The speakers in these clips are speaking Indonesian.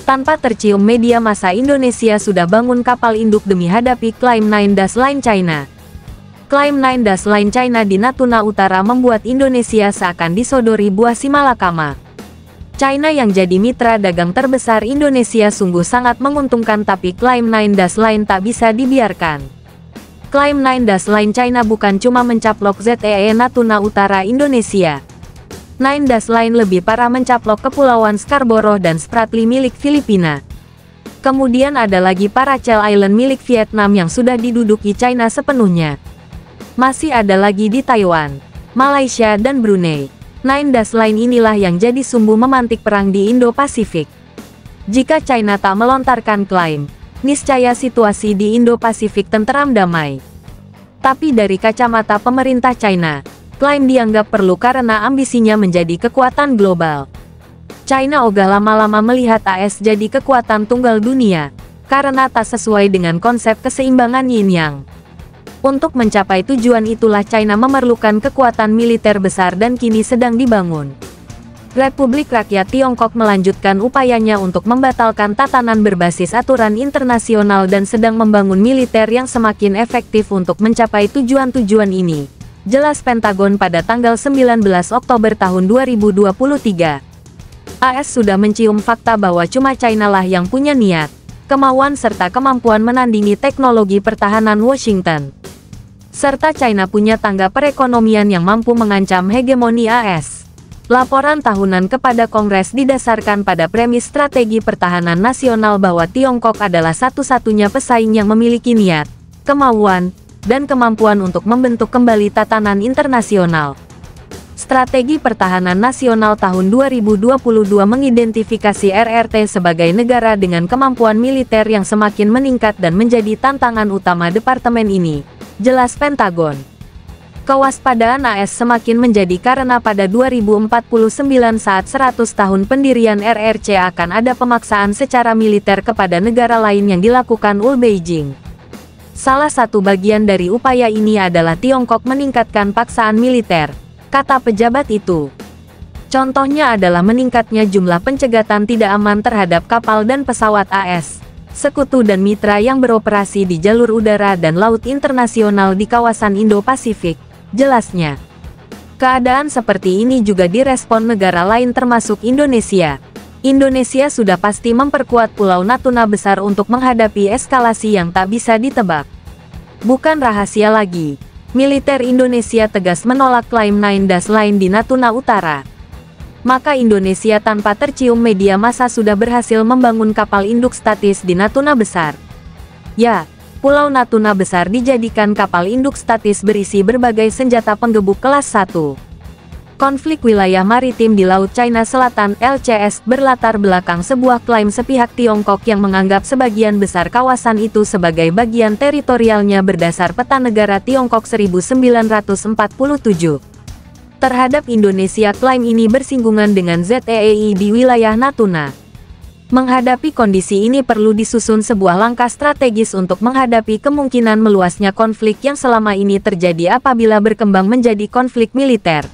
Tanpa tercium media massa, Indonesia sudah bangun kapal induk demi hadapi klaim 9-Line China. Klaim 9-Line China di Natuna Utara membuat Indonesia seakan disodori buah si malakama. China yang jadi mitra dagang terbesar Indonesia sungguh sangat menguntungkan, tapi klaim 9-Line tak bisa dibiarkan. Klaim 9-Line China bukan cuma mencaplok ZEE Natuna Utara Indonesia. 9-Line lebih parah mencaplok Kepulauan Scarborough dan Spratly milik Filipina. Kemudian ada lagi Paracel Island milik Vietnam yang sudah diduduki China sepenuhnya. Masih ada lagi di Taiwan, Malaysia dan Brunei. 9-Line inilah yang jadi sumbu memantik perang di Indo-Pasifik. Jika China tak melontarkan klaim, niscaya situasi di Indo-Pasifik tenteram damai. Tapi dari kacamata pemerintah China, klaim dianggap perlu karena ambisinya menjadi kekuatan global. China ogah lama-lama melihat AS jadi kekuatan tunggal dunia, karena tak sesuai dengan konsep keseimbangan yin-yang. Untuk mencapai tujuan itulah China memerlukan kekuatan militer besar dan kini sedang dibangun. Republik Rakyat Tiongkok melanjutkan upayanya untuk membatalkan tatanan berbasis aturan internasional dan sedang membangun militer yang semakin efektif untuk mencapai tujuan-tujuan ini. Jelas Pentagon pada tanggal 19 Oktober tahun 2023. AS sudah mencium fakta bahwa cuma China lah yang punya niat, kemauan serta kemampuan menandingi teknologi pertahanan Washington. Serta China punya tangga perekonomian yang mampu mengancam hegemoni AS. Laporan tahunan kepada Kongres didasarkan pada premis strategi pertahanan nasional bahwa Tiongkok adalah satu-satunya pesaing yang memiliki niat, kemauan, dan kemampuan untuk membentuk kembali tatanan internasional. Strategi Pertahanan Nasional tahun 2022 mengidentifikasi RRT sebagai negara dengan kemampuan militer yang semakin meningkat dan menjadi tantangan utama departemen ini, jelas Pentagon. Kewaspadaan AS semakin menjadi karena pada 2049 saat 100 tahun pendirian RRC akan ada pemaksaan secara militer kepada negara lain yang dilakukan oleh Beijing. Salah satu bagian dari upaya ini adalah Tiongkok meningkatkan paksaan militer, kata pejabat itu. Contohnya adalah meningkatnya jumlah pencegatan tidak aman terhadap kapal dan pesawat AS, sekutu dan mitra yang beroperasi di jalur udara dan laut internasional di kawasan Indo-Pasifik, jelasnya. Keadaan seperti ini juga direspon negara lain termasuk Indonesia. Indonesia sudah pasti memperkuat Pulau Natuna besar untuk menghadapi eskalasi yang tak bisa ditebak. Bukan rahasia lagi, militer Indonesia tegas menolak klaim 9-Line di Natuna Utara. Maka Indonesia tanpa tercium media massa sudah berhasil membangun kapal induk statis di Natuna Besar. Ya, Pulau Natuna Besar dijadikan kapal induk statis berisi berbagai senjata penggebuk kelas 1. Konflik wilayah maritim di Laut China Selatan (LCS) berlatar belakang sebuah klaim sepihak Tiongkok yang menganggap sebagian besar kawasan itu sebagai bagian teritorialnya berdasar Peta Negara Tiongkok 1947. Terhadap Indonesia, klaim ini bersinggungan dengan ZEE di wilayah Natuna. Menghadapi kondisi ini perlu disusun sebuah langkah strategis untuk menghadapi kemungkinan meluasnya konflik yang selama ini terjadi apabila berkembang menjadi konflik militer.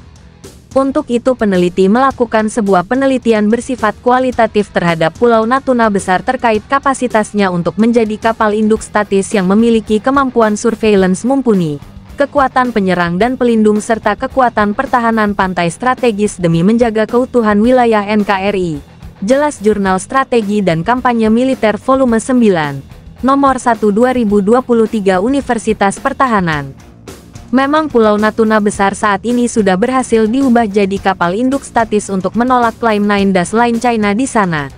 Untuk itu peneliti melakukan sebuah penelitian bersifat kualitatif terhadap Pulau Natuna Besar terkait kapasitasnya untuk menjadi kapal induk statis yang memiliki kemampuan surveillance mumpuni, kekuatan penyerang dan pelindung serta kekuatan pertahanan pantai strategis demi menjaga keutuhan wilayah NKRI. Jelas Jurnal Strategi dan Kampanye Militer Volume 9, Nomor 1 2023 Universitas Pertahanan. Memang Pulau Natuna Besar saat ini sudah berhasil diubah jadi kapal induk statis untuk menolak klaim 9-Line China di sana.